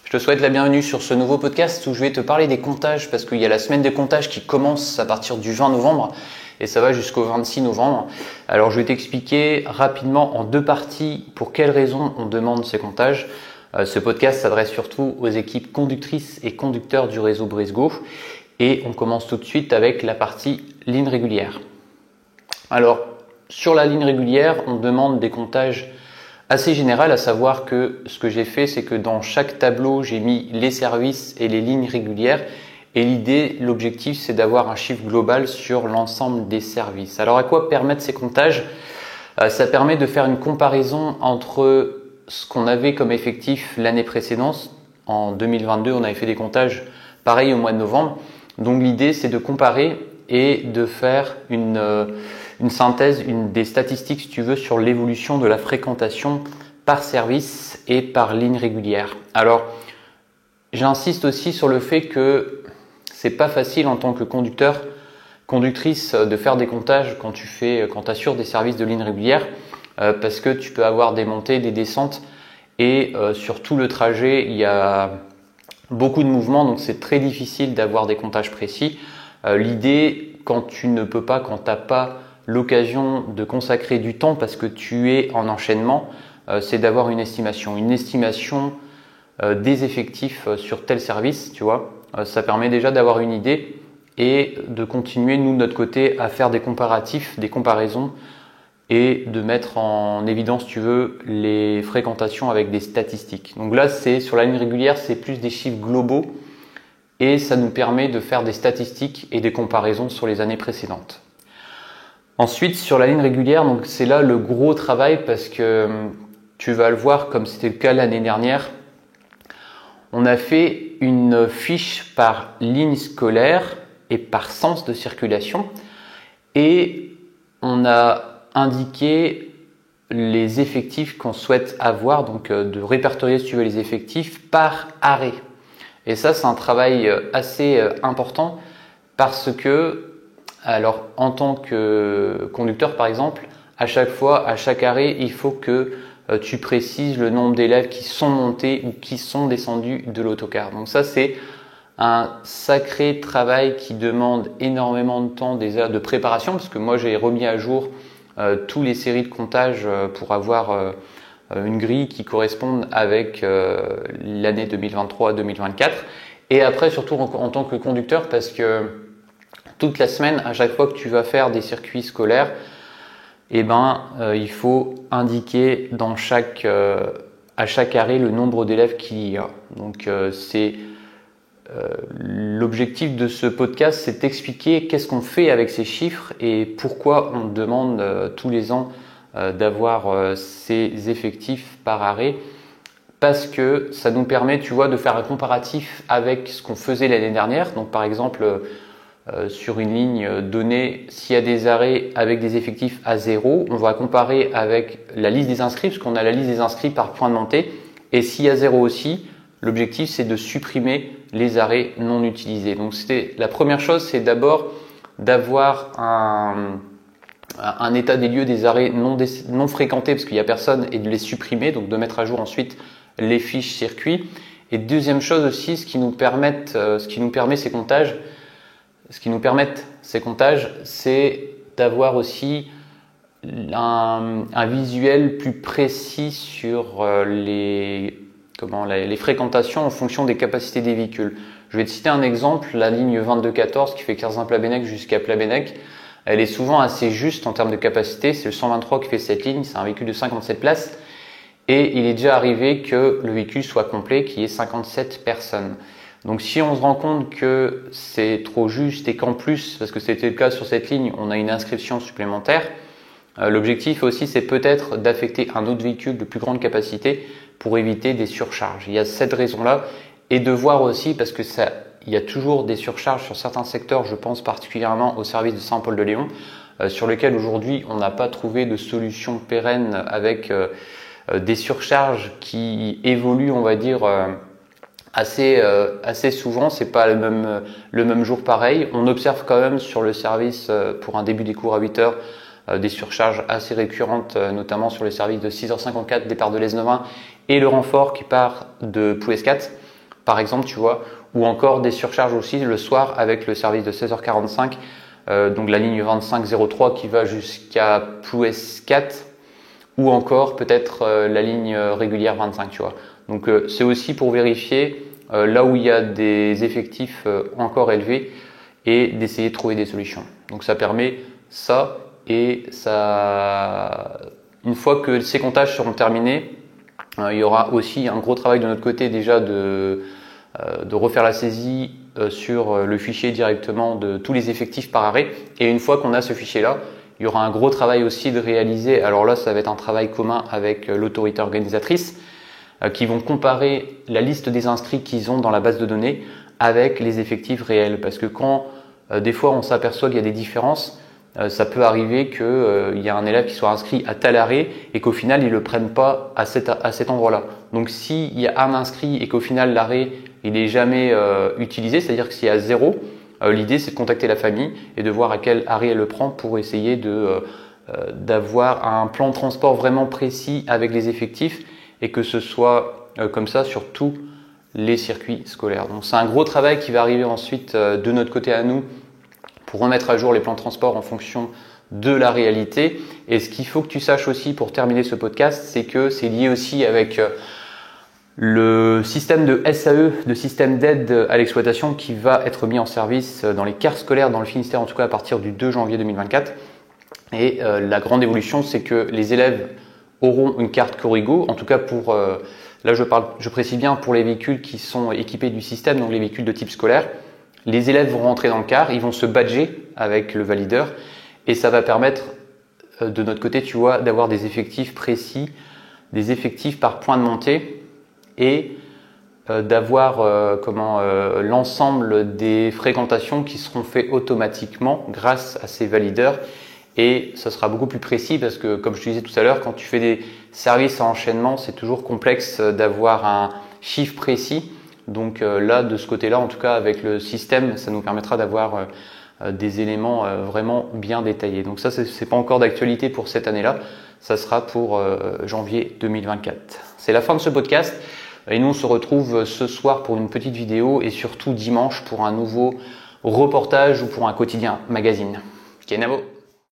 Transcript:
Je te souhaite la bienvenue sur ce nouveau podcast où je vais te parler des comptages parce qu'il y a la semaine des comptages qui commence à partir du 20 novembre et ça va jusqu'au 26 novembre. Alors je vais t'expliquer rapidement en deux parties pour quelles raisons on demande ces comptages. Ce podcast s'adresse surtout aux équipes conductrices et conducteurs du réseau Brisgau et on commence tout de suite avec la partie ligne régulière. Alors sur la ligne régulière, on demande des comptages assez général, à savoir que ce que j'ai fait, c'est que dans chaque tableau, j'ai mis les services et les lignes régulières. Et l'objectif, c'est d'avoir un chiffre global sur l'ensemble des services. Alors, à quoi permettent ces comptages? Ça permet de faire une comparaison entre ce qu'on avait comme effectif l'année précédente. En 2022, on avait fait des comptages pareils au mois de novembre. Donc, l'idée, c'est de comparer et de faire une synthèse, des statistiques, si tu veux, sur l'évolution de la fréquentation par service et par ligne régulière. Alors, j'insiste aussi sur le fait que c'est pas facile en tant que conducteur, conductrice de faire des comptages quand tu assures des services de ligne régulière, parce que tu peux avoir des montées, des descentes et sur tout le trajet, il y a beaucoup de mouvements, donc c'est très difficile d'avoir des comptages précis. L'idée, quand tu n'as pas l'occasion de consacrer du temps parce que tu es en enchaînement, c'est d'avoir une estimation des effectifs sur tel service, tu vois. Ça permet déjà d'avoir une idée et de continuer, nous, de notre côté, à faire des comparatifs, des comparaisons et de mettre en évidence, si tu veux, les fréquentations avec des statistiques. Donc là, sur la ligne régulière, c'est plus des chiffres globaux et ça nous permet de faire des statistiques et des comparaisons sur les années précédentes. Ensuite, sur la ligne régulière, donc c'est là le gros travail parce que tu vas le voir comme c'était le cas l'année dernière. On a fait une fiche par ligne scolaire et par sens de circulation et on a indiqué les effectifs qu'on souhaite avoir, donc de répertorier, si tu veux, les effectifs par arrêt. Et ça, c'est un travail assez important parce que alors, en tant que conducteur, par exemple, à chaque arrêt, il faut que tu précises le nombre d'élèves qui sont montés ou qui sont descendus de l'autocar. Donc ça, c'est un sacré travail qui demande énormément de temps, des heures de préparation, parce que moi, j'ai remis à jour toutes les séries de comptages pour avoir une grille qui corresponde avec l'année 2023-2024. Et après, surtout en tant que conducteur, parce que toute la semaine, à chaque fois que tu vas faire des circuits scolaires, il faut indiquer à chaque arrêt le nombre d'élèves qu'il y a. Donc c'est l'objectif de ce podcast, c'est d'expliquer qu'est-ce qu'on fait avec ces chiffres et pourquoi on demande tous les ans d'avoir ces effectifs par arrêt. Parce que ça nous permet, tu vois, de faire un comparatif avec ce qu'on faisait l'année dernière. Donc par exemple, sur une ligne donnée, s'il y a des arrêts avec des effectifs à 0, on va comparer avec la liste des inscrits, parce qu'on a la liste des inscrits par point de montée. Et s'il y a 0 aussi, l'objectif, c'est de supprimer les arrêts non utilisés. Donc, la première chose, c'est d'abord d'avoir un état des lieux des arrêts non fréquentés, parce qu'il n'y a personne, et de les supprimer, donc de mettre à jour ensuite les fiches circuits. Et deuxième chose aussi, ce qui nous permet ces comptages, c'est d'avoir aussi un visuel plus précis sur les fréquentations en fonction des capacités des véhicules. Je vais te citer un exemple, la ligne 2214 qui fait Curzin-Plabennec jusqu'à Plabennec. Elle est souvent assez juste en termes de capacité. C'est le 123 qui fait cette ligne, c'est un véhicule de 57 places. Et il est déjà arrivé que le véhicule soit complet, qu'il y ait 57 personnes. Donc si on se rend compte que c'est trop juste et qu'en plus, parce que c'était le cas sur cette ligne, on a une inscription supplémentaire, l'objectif aussi c'est peut-être d'affecter un autre véhicule de plus grande capacité pour éviter des surcharges. Il y a cette raison-là et de voir aussi, parce que il y a toujours des surcharges sur certains secteurs, je pense particulièrement au service de Saint-Paul-de-Léon, sur lequel aujourd'hui on n'a pas trouvé de solution pérenne avec des surcharges qui évoluent, on va dire, assez souvent. C'est pas le même jour pareil. On observe quand même sur le service pour un début des cours à 8 heures des surcharges assez récurrentes, notamment sur les services de 6h54 départ de l'Esnovin et le renfort qui part de Plouescat. par exemple, tu vois, ou encore des surcharges aussi le soir avec le service de 16h45, donc la ligne 2503 qui va jusqu'à Ploues 4, ou encore peut-être la ligne régulière 25, tu vois. Donc c'est aussi pour vérifier là où il y a des effectifs encore élevés et d'essayer de trouver des solutions. Donc ça permet ça, et ça, une fois que ces comptages seront terminés, il y aura aussi un gros travail de notre côté déjà de refaire la saisie sur le fichier directement de tous les effectifs par arrêt. Et une fois qu'on a ce fichier-là, il y aura un gros travail aussi de réaliser. Alors là, ça va être un travail commun avec l'autorité organisatrice qui vont comparer la liste des inscrits qu'ils ont dans la base de données avec les effectifs réels. Parce que quand des fois on s'aperçoit qu'il y a des différences, ça peut arriver qu'il y a un élève qui soit inscrit à tel arrêt et qu'au final ils ne le prennent pas à cet endroit-là. Donc s'il y a un inscrit et qu'au final l'arrêt il n'est jamais utilisé, c'est-à-dire que s'il y a 0, l'idée c'est de contacter la famille et de voir à quel arrêt elle le prend pour essayer d'avoir un plan de transport vraiment précis avec les effectifs et que ce soit comme ça sur tous les circuits scolaires. Donc c'est un gros travail qui va arriver ensuite de notre côté à nous pour remettre à jour les plans de transport en fonction de la réalité. Et ce qu'il faut que tu saches aussi pour terminer ce podcast, c'est que c'est lié aussi avec le système de SAE, de système d'aide à l'exploitation qui va être mis en service dans les cartes scolaires dans le Finistère, en tout cas à partir du 2 janvier 2024. Et la grande évolution, c'est que les élèves auront une carte Corrigo, en tout cas pour, là je précise bien pour les véhicules qui sont équipés du système, donc les véhicules de type scolaire. Les élèves vont rentrer dans le car, ils vont se badger avec le valideur et ça va permettre de notre côté, tu vois, d'avoir des effectifs précis, des effectifs par point de montée et d'avoir l'ensemble des fréquentations qui seront faites automatiquement grâce à ces valideurs. Et ça sera beaucoup plus précis parce que, comme je te disais tout à l'heure, quand tu fais des services à enchaînement, c'est toujours complexe d'avoir un chiffre précis. Donc là, de ce côté-là, en tout cas avec le système, ça nous permettra d'avoir des éléments vraiment bien détaillés. Donc ça, c'est pas encore d'actualité pour cette année-là. Ça sera pour janvier 2024. C'est la fin de ce podcast. Et nous, on se retrouve ce soir pour une petite vidéo et surtout dimanche pour un nouveau reportage ou pour un quotidien magazine. Kenavo.